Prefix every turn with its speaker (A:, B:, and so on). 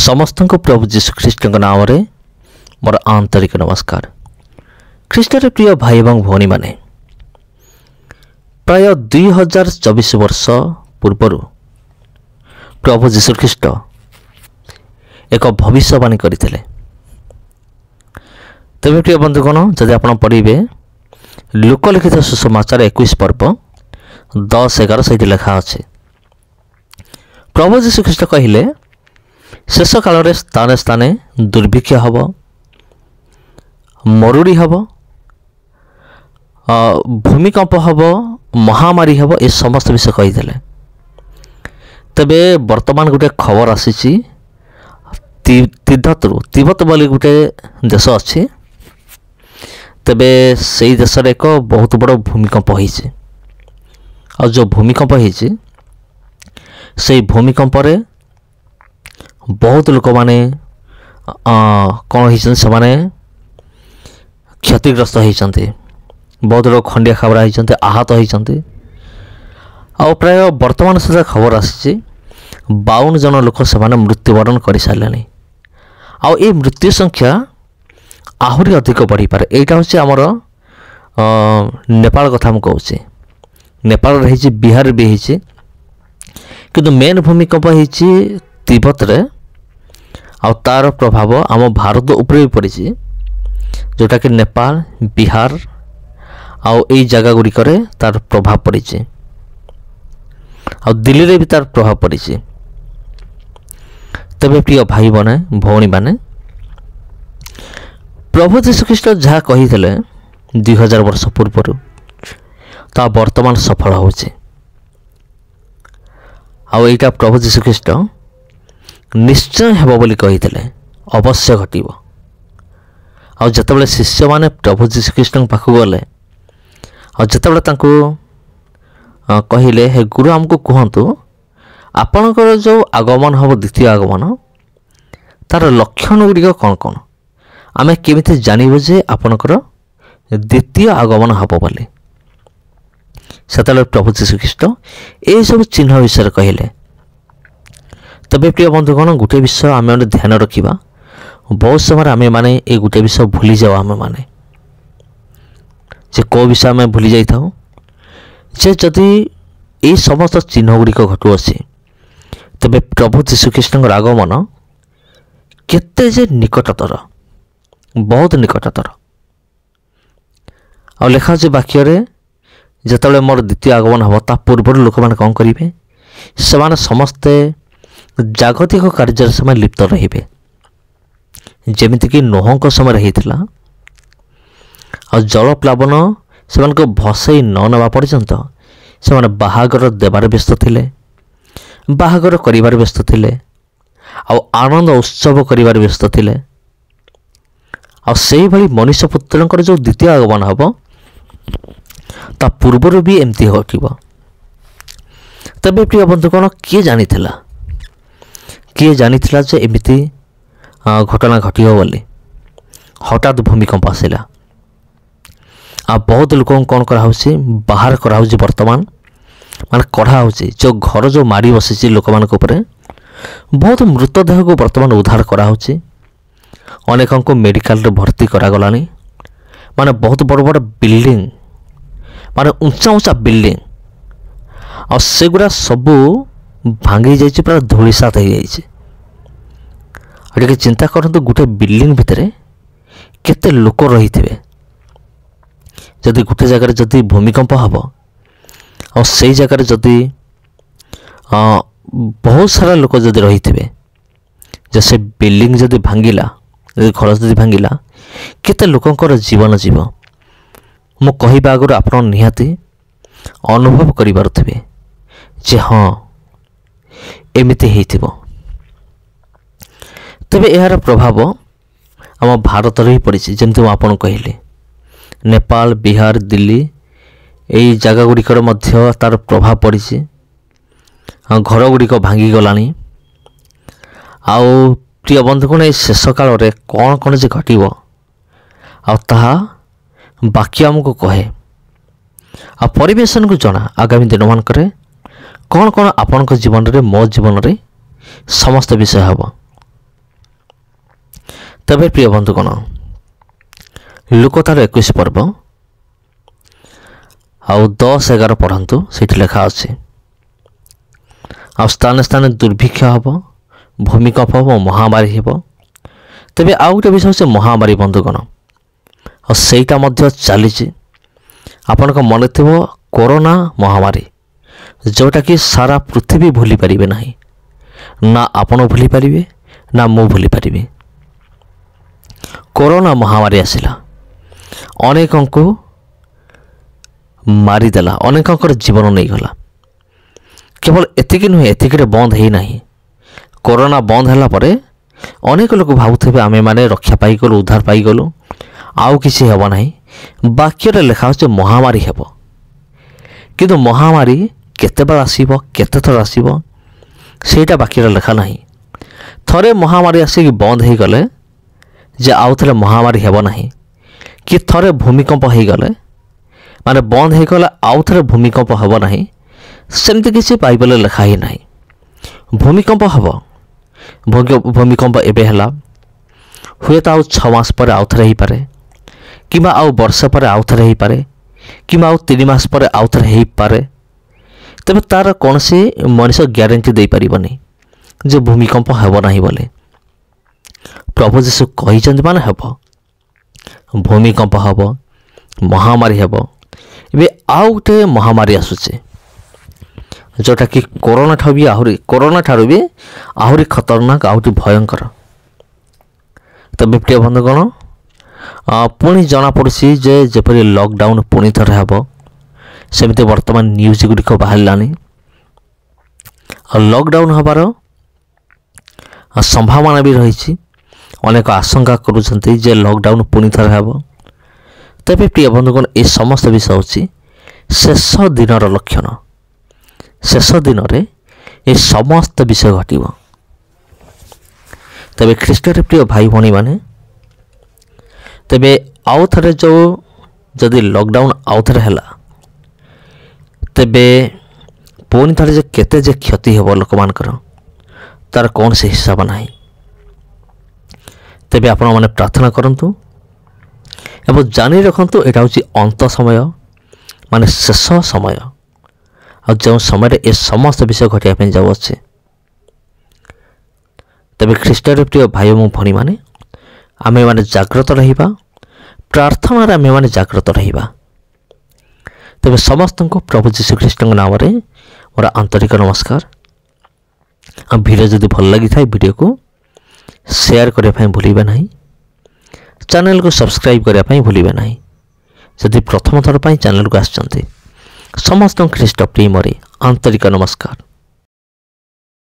A: समस्त को प्रभु जीशुख्रीष्ट नाम मोर आंतरिक नमस्कार। ख्रीष्टर प्रिय भाई एवं भौणी माने प्राय 2024 वर्ष पूर्वर प्रभु जीशुख्रीष्ट एक भविष्यवाणी करते। तेज प्रिय बंधुगण जदि आप पढ़े लोकलिखित सुसमाचार 21 पर्व 10-11 से लिखा अच्छे। प्रभु जीशुख्रीष्ट कहले शेष काल स्थाने स्थाने दुर्भिक्ष हब, मरुड़ी हब, भूमिकंप हब, महामारी हब, ए समस्त विषय कहीदेले। तेबे वर्तमान गोटे खबर आसी तिब्बत बोली गोटे देश अच्छी। तेबे से देश एक बहुत बड़ भूमिकंप होइछि और जो भूमिकंप होइछि से भूमिकंप रे बहुत लोक माने कौन होइछन से माने क्षतिग्रस्त होइछन्ते। बहुत लोग खंडिया खबर होइछन्ते, आहत होइछन्ते। आ प्राय वर्तमान सुधा खबर आसी 52 जन लोक से माने मृत्युवरण कर सारे। आ मृत्यु संख्या आहरी अधिक बढ़ी पारे। एटा होछि हमर नेपाल कथा हम कहूछि। नेपाल रही बिहार भी होइछि, किंतु मेन भूमिकंप होइछि तिब्बत रे आ तार प्रभाव आम भारत उपरे भी पड़ी, जोटा कि नेपाल, बिहार आउ ए जगह गुड़िक तार प्रभाव पड़ी आ दिल्ली रे भी तार प्रभाव पड़ी। तबे प्रिय भाई बने भौणी माने प्रभु जीशुख्रीष्ट जहाँ कही 2000 वर्ष पूर्वर ता वर्तमान सफल होछि। आउ एटा प्रभु जीशुख्रीष्ट निश्चय हेबो बोली कहिथिले, अवश्य घटिबो। आ जतबेले शिष्य माने प्रभु जीशुख्रीष्ट पाखु गले आ जतबेले तांको कहिले हे गुरु हमको कहतु आपणकर जो आगमन हम द्वितीय आगमन तार लक्षण गुड़िक कौन कौन आमे केमिति जानिबो जे आपणकर द्वितीय आगमन हबो बोली। सेतले प्रभु जीशुख्रीष्ट ए सब चिन्ह विषय कहले। तबे प्रिय बंधुगण गोटे विषय आम ध्यान रखा। बहुत समय आम मैंने ये गोटे विषय भूली जाओ। आम मैंने कौ विषय आम भूली जाऊ जे जदि ये समस्त चिन्ह गुड़िक घटुअसी तेबे प्रभु जीशुख्रीष्ट आगमन केते जे निकटतर, बहुत निकटतर। आ लिखा अच्छे वाक्य जिते मोर द्वितीय आगमन हम ता पूर्व लोक मैंने कौन करेंगे से समस्ते जागतिक कार्य समय लिप्त रहिबे। जेमितिक नोह समय रही जल प्लावन से भसई न नवा पर्यंत से बाहागर देवार व्यस्त थिले, बाहागर करिवार व्यस्त थिले, आनंद उत्सव करिवार व्यस्त थिले। से भली मनुष्य पुत्रंकर जो द्वितीय आगमन हम ता पूर्वर भी एमती घटिबो। तबे प्रिय बंधुगण किए जानिथिला जे एमिति घटना घटिबो बोली। हठात भूमिकंप आसिला आ बहुत लोक कौन कराउछि बाहर कराउछि। वर्तमान माने कढ़ाउछि जो घर जो माड़ी बसिछि लोक मान ऊपर बहुत मृतदेह को वर्तमान उद्धार कराउछि। अनेकों को मेडिकल रे भर्ती करागलानी। माने बहुत बड़ बड़ बिल्डिंग माने ऊंचा ऊंचा बिल्डिंग और सेगुड़ा सबू भांगी जाइए, पूरा धूलिसात हो जाइए। चिंता करते गोटे बिल्डिंग भितर केते लोक रही थे। जदि गोटे जगह जदि भूमिकंप हम और से जगह जदि बहुत सारा लोक जदि रही थे, जैसे बिल्डिंग जदि भांगिला, घर जदि भांगिला केते लोकंकर जीवन जीव। मु कहबा आगुरी आप निहाती अनुभव करिबारुथिबे जे हाँ एमिति हेइथिबो। तबे यार प्रभाव आम भारत रे पड़ी। जमती मु आपन कहले नेपाल, बिहार, दिल्ली यही जगह गुड़िकर मध्य तार प्रभाव पड़ी। घर गुड़िक भांगी गलानी। आउ प्रिय बंधुगण शेष काल रे कौन कौन जे घटिबो आ ताहा बाकी आमको कहे आ परिवेशन को जना आगामी दिन मान कौन कौन आपण जीवन रे मो जीवन रे समस्त विषय हम ତେବେ ପ୍ରିୟ ବନ୍ଧୁଗଣ, ଲୁକତାର 21 ପର୍ବ ଆଉ 10-11 ପଢ଼ନ୍ତୁ। ସେଇଠି ଲେଖା ଅଛି, ଆଉ ସ୍ଥାନେ ସ୍ଥାନେ ଦୁର୍ଭିକ୍ଷ ହେବ, ଭୂମିକମ୍ପ ହେବ, ମହାମାରୀ ହେବ। ତେବେ ଆଉ ଗୋଟେ ବିଷୟ ହେଉଛି ମହାମାରୀ ବନ୍ଧୁଗଣ, ଆଉ ସେଇଟା ମଧ୍ୟ ଚାଲିଛି। ଆପଣଙ୍କ ମନେ ଥିବ କରୋନା ମହାମାରୀ, ଯେଉଁଟାକି ସାରା ପୃଥିବୀ ଭୁଲି ପାରିବେ ନାହିଁ। ନା ଆପଣ ଭୁଲି ପାରିବେ, ନା ମୁଁ ଭୁଲି ପାରିବି। କରୋନା ମହାମାରୀ ଆସିଲା, ଅନେକଙ୍କୁ ମାରିଦେଲା, ଅନେକଙ୍କର ଜୀବନ ନେଇଗଲା। କେବଳ ଏତିକି ନୁହେଁ, ଏତିକିରେ ବନ୍ଦ ହେଇନାହିଁ। କରୋନା ବନ୍ଦ ହେଲା ପରେ ଅନେକ ଲୋକ ଭାବୁଥିବେ ଆମେମାନେ ରକ୍ଷା ପାଇଗଲୁ, ଉଦ୍ଧାର ପାଇଗଲୁ, ଆଉ କିଛି ହେବ ନାହିଁ। ବାକ୍ୟରେ ଲେଖା ହେଉଛି ମହାମାରୀ ହେବ। କିନ୍ତୁ ମହାମାରୀ କେତେବେଳେ ଆସିବ, କେତେଥର ଆସିବ, ସେଇଟା ବାକ୍ୟରେ ଲେଖା ନାହିଁ। ଥରେ ମହାମାରୀ ଆସିକି ବନ୍ଦ ହେଇଗଲେ ଯେ ଆଉ ଥରେ ମହାମାରୀ ହେବ ନାହିଁ, କି ଥରେ ଭୂମିକମ୍ପ ହେଇଗଲେ ମାନେ ବନ୍ଦ ହେଇଗଲେ ଆଉ ଥରେ ଭୂମିକମ୍ପ ହେବ ନାହିଁ, ସେମିତି କିଛି ବାଇବେଲରେ ଲେଖା ହିଁ ନାହିଁ। ଭୂମିକମ୍ପ ହେବ, ଭୂମିକମ୍ପ ଏବେ ହେଲା, ହୁଏତ ଆଉ 6 ମାସ ପରେ ଆଉ ଥରେ ହେଇପାରେ, କିମ୍ବା ଆଉ ବର୍ଷେ ପରେ ଆଉ ଥରେ ହେଇପାରେ, କିମ୍ବା ଆଉ 3 ମାସ ପରେ ଆଉ ଥରେ ହେଇପାରେ। ତେବେ ତା'ର କୌଣସି ମଣିଷ ଗ୍ୟାରେଣ୍ଟି ଦେଇପାରିବନି ଯେ ଭୂମିକମ୍ପ ହେବ ନାହିଁ ବୋଲି। ପ୍ରଭୁ ଯୀଶୁ କହିଛନ୍ତି ମାନେ ହେବ। ଭୂମିକମ୍ପ ହେବ, ମହାମାରୀ ହେବ। ଏବେ ଆଉ ଗୋଟେ ମହାମାରୀ ଆସୁଛି, ଯେଉଁଟାକି କରୋନା ଠାରୁ ବି ଆହୁରି ଖତରନାକ, ଆହୁରି ଭୟଙ୍କର। ତେବେ ପ୍ରିୟ ବନ୍ଧୁଗଣ, ପୁଣି ଜଣାପଡ଼ୁଛି ଯେ ଯେପରି ଲକଡାଉନ୍ ପୁଣି ଥରେ ହେବ, ସେମିତି ବର୍ତ୍ତମାନ ନ୍ୟୁଜ୍ ଗୁଡ଼ିକ ବାହାରିଲାଣି। ଆଉ ଲକଡାଉନ୍ ହେବାର ସମ୍ଭାବନା ବି ରହିଛି। ଅନେକ ଆଶଙ୍କା କରୁଛନ୍ତି ଯେ ଲକଡାଉନ୍ ପୁଣି ଥରେ ହେବ। ତେବେ ପ୍ରିୟ ବନ୍ଧୁଗଣ, ଏ ସମସ୍ତ ବିଷୟ ହେଉଛି ଶେଷ ଦିନର ଲକ୍ଷଣ। ଶେଷ ଦିନରେ ଏ ସମସ୍ତ ବିଷୟ ଘଟିବ। ତେବେ ଖ୍ରୀଷ୍ଟରେ ପ୍ରିୟ ଭାଇ ଭଉଣୀମାନେ, ତେବେ ଆଉ ଥରେ ଯଦି ଲକଡାଉନ୍ ଆଉ ଥରେ ହେଲା, ତେବେ ପୁଣି ଥରେ ଯେ କେତେ ଯେ କ୍ଷତି ହେବ ଲୋକମାନଙ୍କର, ତା'ର କୌଣସି ହିସାବ ନାହିଁ। ତେବେ ଆପଣମାନେ ପ୍ରାର୍ଥନା କରନ୍ତୁ ଏବଂ ଜାଣି ରଖନ୍ତୁ, ଏଇଟା ହେଉଛି ଅନ୍ତ ସମୟ, ମାନେ ଶେଷ ସମୟ, ଆଉ ଯେଉଁ ସମୟରେ ଏ ସମସ୍ତ ବିଷୟ ଘଟିବା ପାଇଁ ଯାଉଅଛି। ତେବେ ଖ୍ରୀଷ୍ଟରେ ପ୍ରିୟ ଭାଇ ଏବଂ ଭଉଣୀମାନେ, ଆମେମାନେ ଜାଗ୍ରତ ରହିବା, ପ୍ରାର୍ଥନାରେ ଆମେମାନେ ଜାଗ୍ରତ ରହିବା। ତେବେ ସମସ୍ତଙ୍କୁ ପ୍ରଭୁ ଯୀଶୁଖ୍ରୀଷ୍ଟଙ୍କ ନାମରେ ମୋର ଆନ୍ତରିକ ନମସ୍କାର। ଆଉ ଭିଡ଼ିଓ ଯଦି ଭଲ ଲାଗିଥାଏ, ଭିଡ଼ିଓକୁ ସେୟାର କରିବା ପାଇଁ ଭୁଲିବେ ନାହିଁ। ଚ୍ୟାନେଲକୁ ସବସ୍କ୍ରାଇବ୍ କରିବା ପାଇଁ ଭୁଲିବେ ନାହିଁ। ଯଦି ପ୍ରଥମ ଥର ପାଇଁ ଚ୍ୟାନେଲକୁ ଆସିଛନ୍ତି, ସମସ୍ତଙ୍କୁ ଖ୍ରୀଷ୍ଟ ପ୍ରେମରେ ଆନ୍ତରିକ ନମସ୍କାର।